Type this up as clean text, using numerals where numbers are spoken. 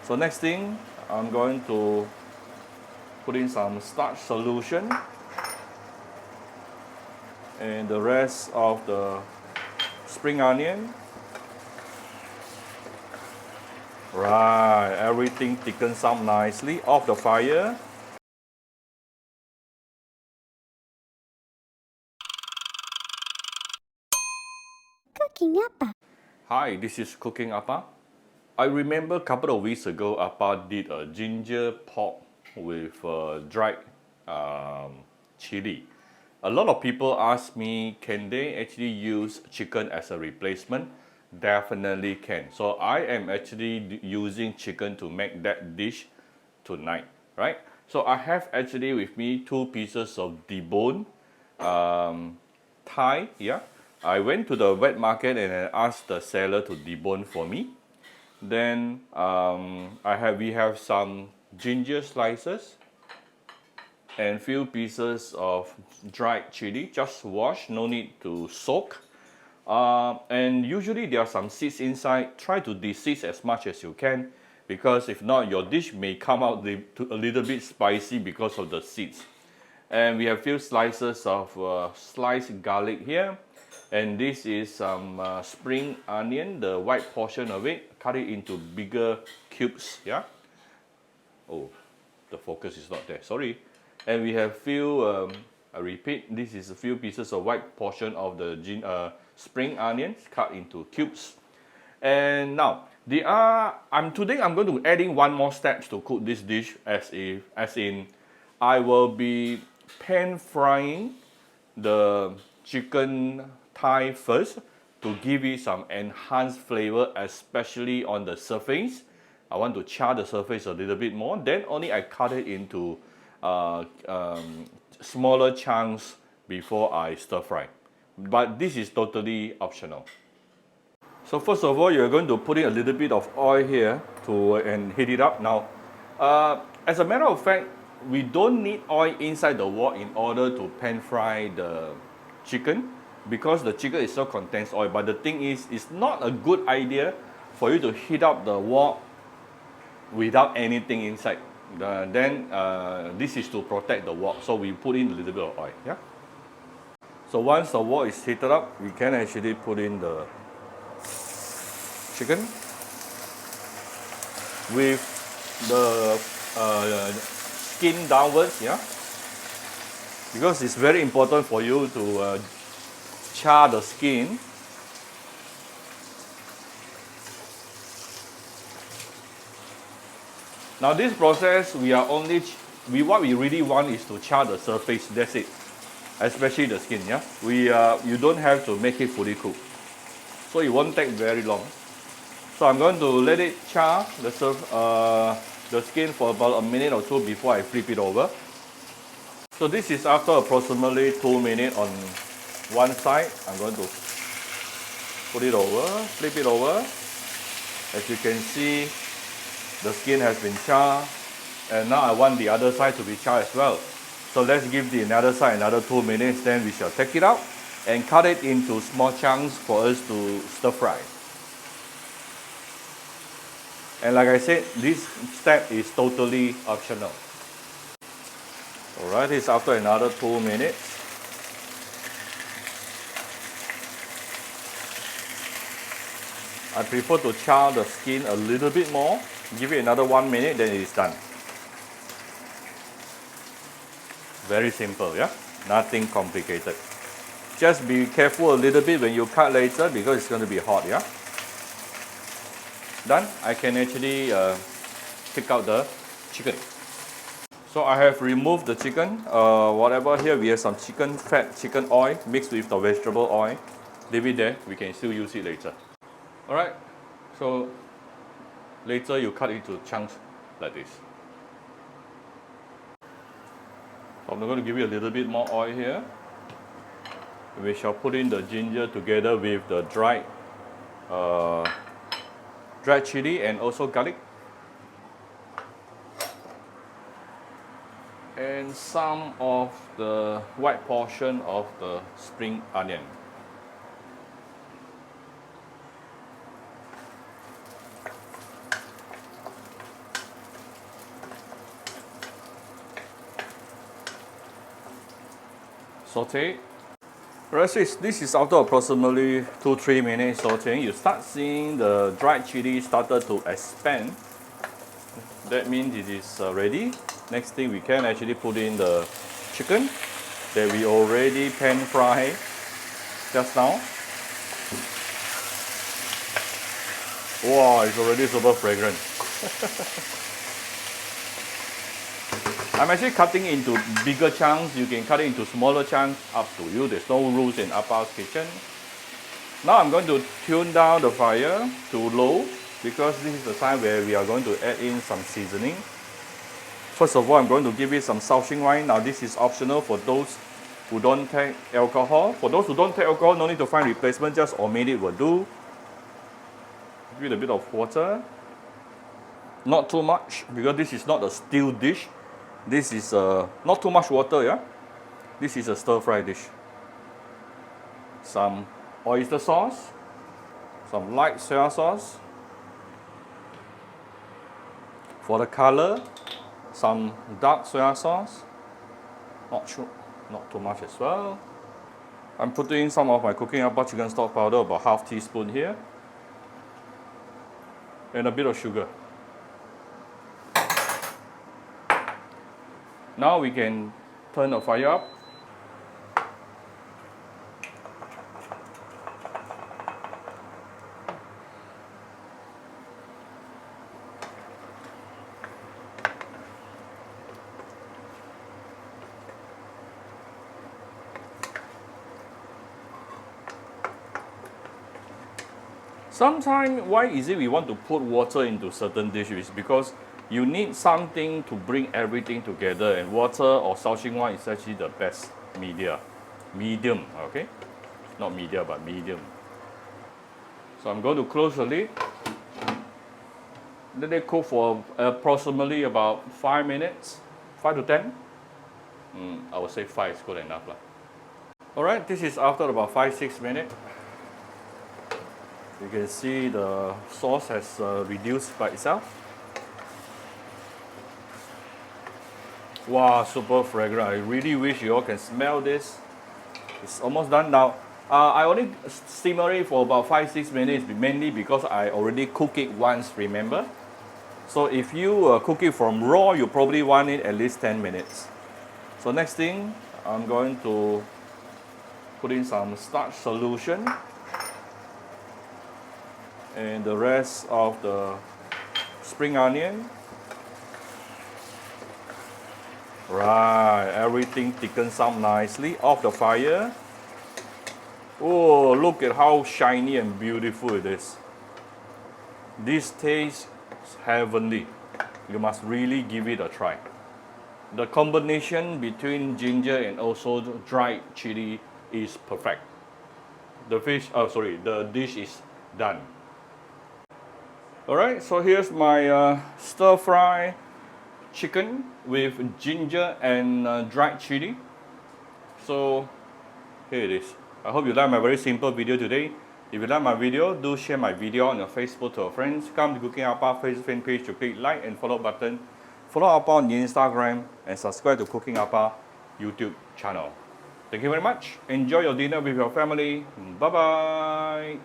So next thing, I'm going to put in some starch solution and the rest of the spring onion. Right, everything thickens up nicely. Off the fire. Cooking Appa. Hi, this is Cooking Appa. I remember a couple of weeks ago, Appa did a ginger pork with dried chili. A lot of people ask me, can they actually use chicken as a replacement? Definitely can. So I am actually using chicken to make that dish tonight, right? So I have actually with me 2 pieces of deboned thigh. Yeah, I went to the wet market and I asked the seller to debone for me. Then we have some ginger slices and few pieces of dried chili, just wash, no need to soak. And usually there are some seeds inside. Try to de-seed as much as you can, because if not, your dish may come out a little bit spicy because of the seeds. And we have few slices of sliced garlic here. And this is some spring onion, the white portion of it. Cut it into bigger cubes, yeah? Oh, the focus is not there, sorry. And we have few, I repeat, this is a few pieces of white portion of the spring onions cut into cubes. And now, today I'm going to add in one more steps to cook this dish, as in I will be pan frying the chicken thigh first to give it some enhanced flavor, especially on the surface. I want to char the surface a little bit more. Then only I cut it into smaller chunks before I stir fry. But this is totally optional. So first of all, you're going to put in a little bit of oil here and heat it up. Now, as a matter of fact, we don't need oil inside the wok in order to pan fry the chicken, because the chicken itself contains oil. But the thing is, it's not a good idea for you to heat up the wok without anything inside. This is to protect the wok, so we put in a little bit of oil. Yeah. So once the wok is heated up, we can actually put in the chicken with the skin downwards, yeah, because it's very important for you to char the skin. Now this process, what we really want is to char the surface. That's it, especially the skin. Yeah, you don't have to make it fully cooked, so it won't take very long. So I'm going to let it char the skin for about a minute or two before I flip it over. So this is after approximately 2 minutes on one side. I'm going to put it over, flip it over. As you can see, the skin has been charred, and now I want the other side to be charred as well. So let's give the other side another 2 minutes, then we shall take it out and cut it into small chunks for us to stir fry. And like I said, this step is totally optional. Alright, it's after another 2 minutes. I prefer to char the skin a little bit more. Give it another 1 minute, then it is done. Very simple, yeah? Nothing complicated. Just be careful a little bit when you cut later, because it's going to be hot, yeah? Done. I can actually take out the chicken. So I have removed the chicken. Whatever here, we have some chicken fat, chicken oil mixed with the vegetable oil. Leave it there. We can still use it later. Alright. So later you cut into chunks like this. So I'm going to give you a little bit more oil here. We shall put in the ginger together with the dried chili and also garlic. And some of the white portion of the spring onion. Saute. Alright, so this is after approximately 2-3 minutes sauteing. You start seeing the dried chili started to expand. That means it is ready. Next thing we can actually put in the chicken that we already pan fry just now. Wow, it's already super fragrant. I'm actually cutting into bigger chunks. You can cut it into smaller chunks, up to you. There's no rules in Appa's kitchen. Now I'm going to tune down the fire to low because this is the time where we are going to add in some seasoning. First of all, I'm going to give it some souching wine. Now this is optional for those who don't take alcohol. For those who don't take alcohol, no need to find replacement, just omit it will do. Give it a bit of water. Not too much because this is not a stew dish. This is not too much water, yeah? This is a stir-fry dish. Some oyster sauce, some light soy sauce. For the color, some dark soy sauce. Not too much as well. I'm putting in some of my cooking Appa chicken stock powder, about half teaspoon here. And a bit of sugar. Now we can turn the fire up. Sometimes, why is it we want to put water into certain dishes? Because you need something to bring everything together, and water or souching wine is actually the best medium, okay? Not media, but medium. So I'm going to close the lid. Let it cook for approximately about 5 minutes, 5 to 10. I would say 5 is good enough. Alright, this is after about 5-6 minutes. You can see the sauce has reduced by itself. Wow, super fragrant. I really wish you all can smell this. It's almost done now. I only simmer it for about 5-6 minutes, mainly because I already cooked it once, remember? So if you cook it from raw, you probably want it at least 10 minutes. So next thing, I'm going to put in some starch solution. And the rest of the spring onion. Right, everything thickens up nicely off the fire. Oh, look at how shiny and beautiful it is. This tastes heavenly. You must really give it a try. The combination between ginger and also dried chili is perfect. The dish is done. Alright, so here's my stir-fry chicken with ginger and dried chili. So here it is. I hope you like my very simple video today. If you like my video, do share my video on your Facebook to your friends. Come to Cooking Appa Facebook fan page to click like and follow button. Follow Appa on Instagram and subscribe to Cooking Appa YouTube channel. Thank you very much. Enjoy your dinner with your family. Bye bye.